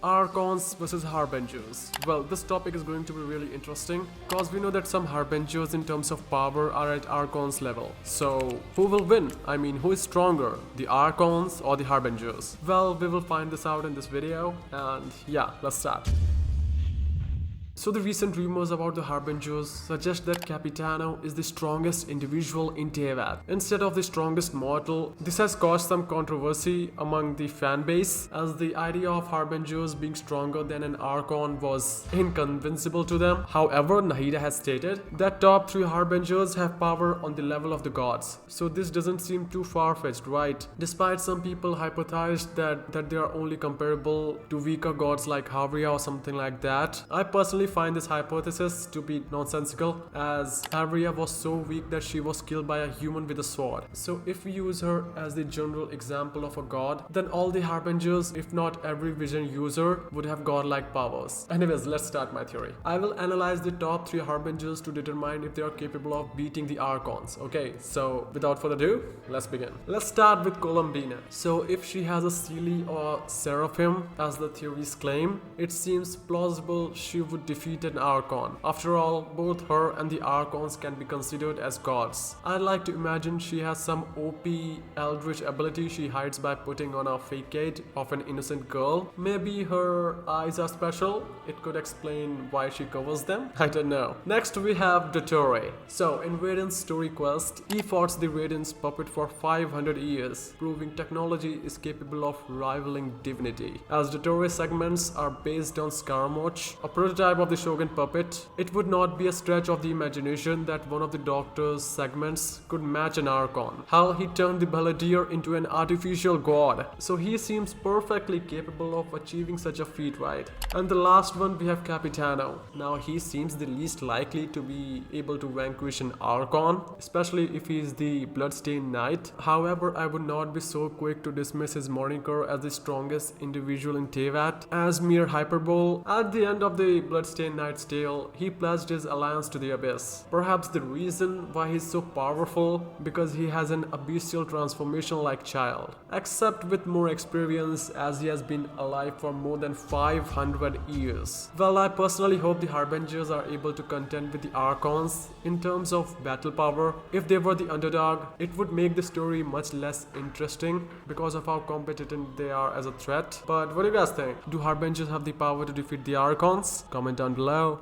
Archons versus Harbingers. Well, this topic is going to be really interesting because we know that some Harbingers in terms of power are at Archons level. So, who will win? I mean, who is stronger, the Archons or the Harbingers? Well, we will find this out in this video, and yeah, let's start. So the recent rumors about the Harbingers suggest that Capitano is the strongest individual in Tevat instead of the strongest mortal. This has caused some controversy among the fan base, as the idea of Harbingers being stronger than an Archon was inconvincible to them. However, Nahida has stated that top 3 Harbingers have power on the level of the gods. So this doesn't seem too far-fetched, right? Despite some people hypothesized that they are only comparable to weaker gods like Havria or something like that. I personally find this hypothesis to be nonsensical, as Havria was so weak that she was killed by a human with a sword. So if we use her as the general example of a god, then all the Harbingers, if not every vision user, would have godlike powers. Anyways, let's start my theory. I will analyze the top 3 Harbingers to determine if they are capable of beating the Archons. Okay, so without further ado, let's begin. Let's start with Columbina. So if she has a Seelie or Seraphim, as the theories claim, it seems plausible she would defeat an Archon. After all, both her and the Archons can be considered as gods. I'd like to imagine she has some OP eldritch ability she hides by putting on a facade of an innocent girl. Maybe her eyes are special. It could explain why she covers them. I don't know. Next we have Dottore. So in Radiant's story quest, he fought the Radiant's puppet for 500 years, proving technology is capable of rivaling divinity. As Dottore segments are based on Scaramouche, a prototype of the Shogun puppet, it would not be a stretch of the imagination that one of the Doctor's segments could match an Archon. Hell, he turned the Balladeer into an artificial god, so he seems perfectly capable of achieving such a feat, right? And the last one, we have Capitano. Now he seems the least likely to be able to vanquish an Archon, especially if he is the Bloodstained Knight. However, I would not be so quick to dismiss his moniker as the strongest individual in Tevat as mere hyperbole. At the end of the Bloodstained Knight's tale, he pledged his alliance to the Abyss. Perhaps the reason why he's so powerful because he has an abyssal transformation like child, except with more experience as he has been alive for more than 500 years. Well, I personally hope the Harbingers are able to contend with the Archons in terms of battle power. If they were the underdog, it would make the story much less interesting because of how competent they are as a threat. But what do you guys think? Do Harbingers have the power to defeat the Archons? Comment down below.